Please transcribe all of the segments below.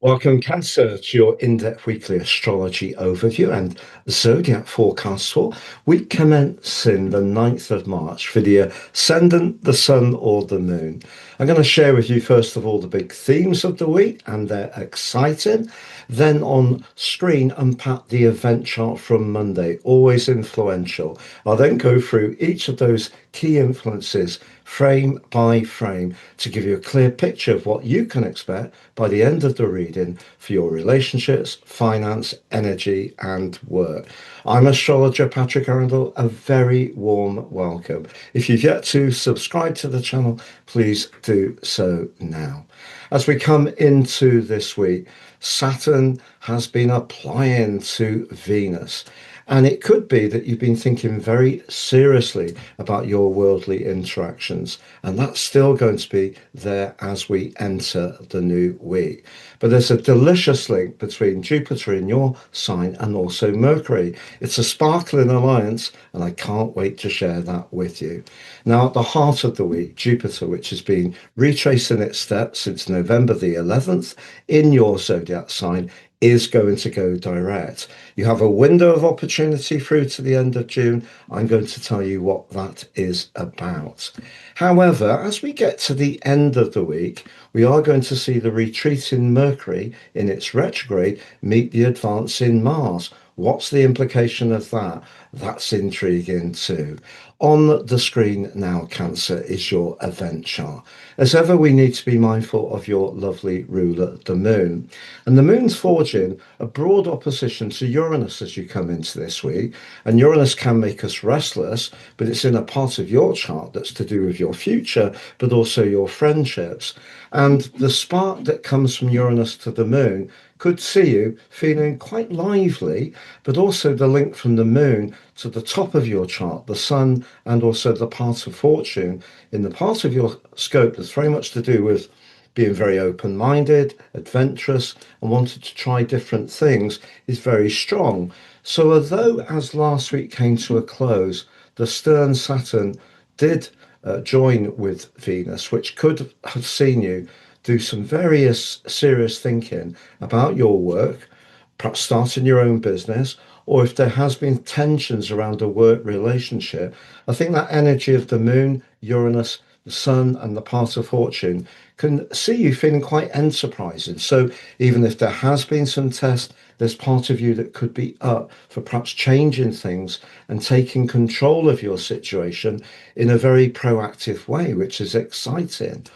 Welcome, Cancer, to your in-depth weekly astrology overview and zodiac forecast for week commencing the 9th of March for the ascendant, the sun, or the moon. I'm going to share with you, first of all, the big themes of the week, and they're exciting. Then on screen, unpack the event chart from Monday, always influential. I'll then go through each of those key influences frame by frame to give you a clear picture of what you can expect by the end of the reading for your relationships, finance, energy, and work. I'm astrologer Patrick Arundel. A very warm welcome. If you've yet to subscribe to the channel, please do so now. As we come into this week, Saturn has been applying to Venus. And it could be that you've been thinking very seriously about your worldly interactions, and that's still going to be there as we enter the new week. But there's a delicious link between Jupiter in your sign and also Mercury. It's a sparkling alliance, and I can't wait to share that with you. Now, at the heart of the week, Jupiter, which has been retracing its steps since November the 11th in your zodiac sign, is going to go direct. You have a window of opportunity through to the end of June. I'm going to tell you what that is about. However, as we get to the end of the week, we are going to see the retreating Mercury in its retrograde meet the advancing Mars. What's the implication of that? That's intriguing too. On the screen now, Cancer, is your event chart. As ever, we need to be mindful of your lovely ruler, the moon. And the moon's forging a broad opposition to Uranus as you come into this week. And Uranus can make us restless, but it's in a part of your chart that's to do with your future, but also your friendships. And the spark that comes from Uranus to the moon could see you feeling quite lively, but also the link from the moon to the top of your chart, the sun, and also the part of fortune in the part of your scope that's very much to do with being very open-minded, adventurous, and wanted to try different things is very strong. So although as last week came to a close, the stern Saturn did join with Venus, which could have seen you do some various serious thinking about your work, perhaps starting your own business, or if there has been tensions around a work relationship. I think that energy of the moon, Uranus, the sun, and the part of fortune can see you feeling quite enterprising. So even if there has been some test, there's part of you that could be up for perhaps changing things and taking control of your situation in a very proactive way, which is exciting.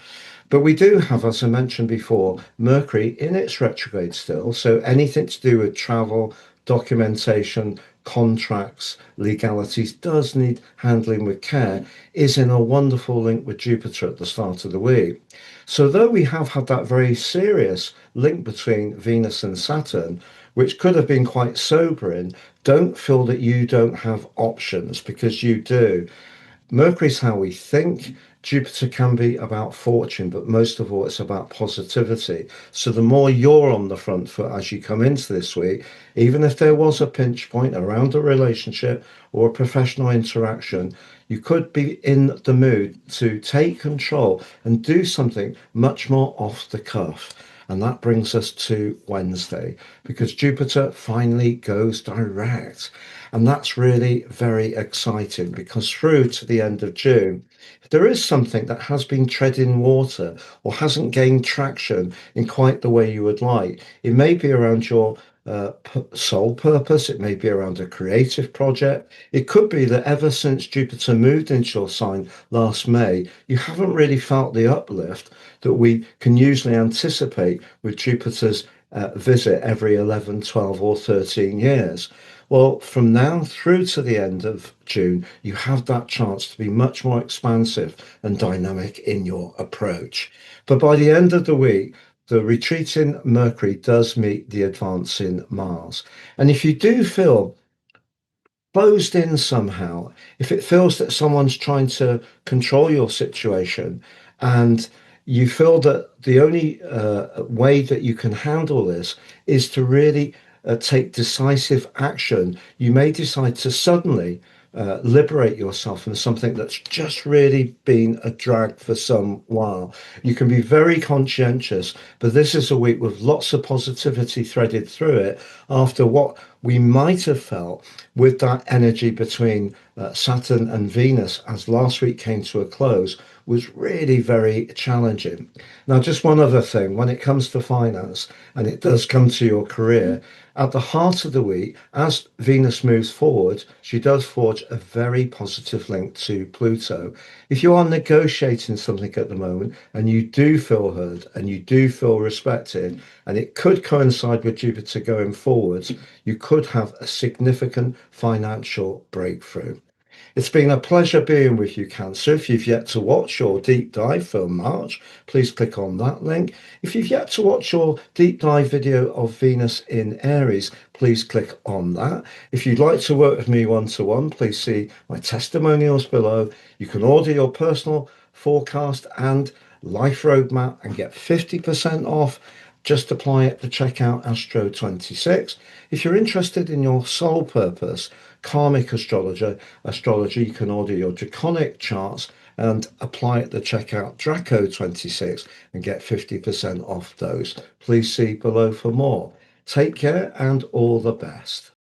But we do have, as I mentioned before, Mercury in its retrograde still. So anything to do with travel, documentation, contracts, legalities does need handling with care, is in a wonderful link with Jupiter at the start of the week. So though we have had that very serious link between Venus and Saturn, which could have been quite sobering, don't feel that you don't have options, because you do. Mercury's how we think. Jupiter can be about fortune, but most of all, it's about positivity. So the more you're on the front foot as you come into this week, even if there was a pinch point around a relationship or a professional interaction, you could be in the mood to take control and do something much more off the cuff. And that brings us to Wednesday, because Jupiter finally goes direct. And that's really very exciting, because through to the end of June, if there is something that has been treading water or hasn't gained traction in quite the way you would like, it may be around your sole purpose, it may be around a creative project. It could be that ever since Jupiter moved into your sign last May, you haven't really felt the uplift that we can usually anticipate with Jupiter's visit every 11, 12, or 13 years. Well, from now through to the end of June, you have that chance to be much more expansive and dynamic in your approach. But by the end of the week, the retreating Mercury does meet the advancing Mars. And if you do feel closed in somehow, if it feels that someone's trying to control your situation and you feel that the only way that you can handle this is to really take decisive action, you may decide to suddenly liberate yourself from something that's just really been a drag for some while. You can be very conscientious, but this is a week with lots of positivity threaded through it after what we might have felt with that energy between Saturn and Venus as last week came to a close was really very challenging. Now, just one other thing when it comes to finance, and it does come to your career, at the heart of the week, as Venus moves forward, she does forge a very positive link to Pluto. If you are negotiating something at the moment and you do feel heard and you do feel respected, and it could coincide with Jupiter going forwards, you could have a significant financial breakthrough. It's been a pleasure being with you, Cancer. If you've yet to watch your deep dive for March, please click on that link. If you've yet to watch your deep dive video of Venus in Aries, please click on that. If you'd like to work with me one-to-one, please see my testimonials below. You can order your personal forecast and life roadmap and get 50% off. Just apply at the checkout Astro 26. If you're interested in your soul purpose, karmic astrology, you can order your draconic charts and apply at the checkout Draco 26 and get 50% off those. Please see below for more. Take care and all the best.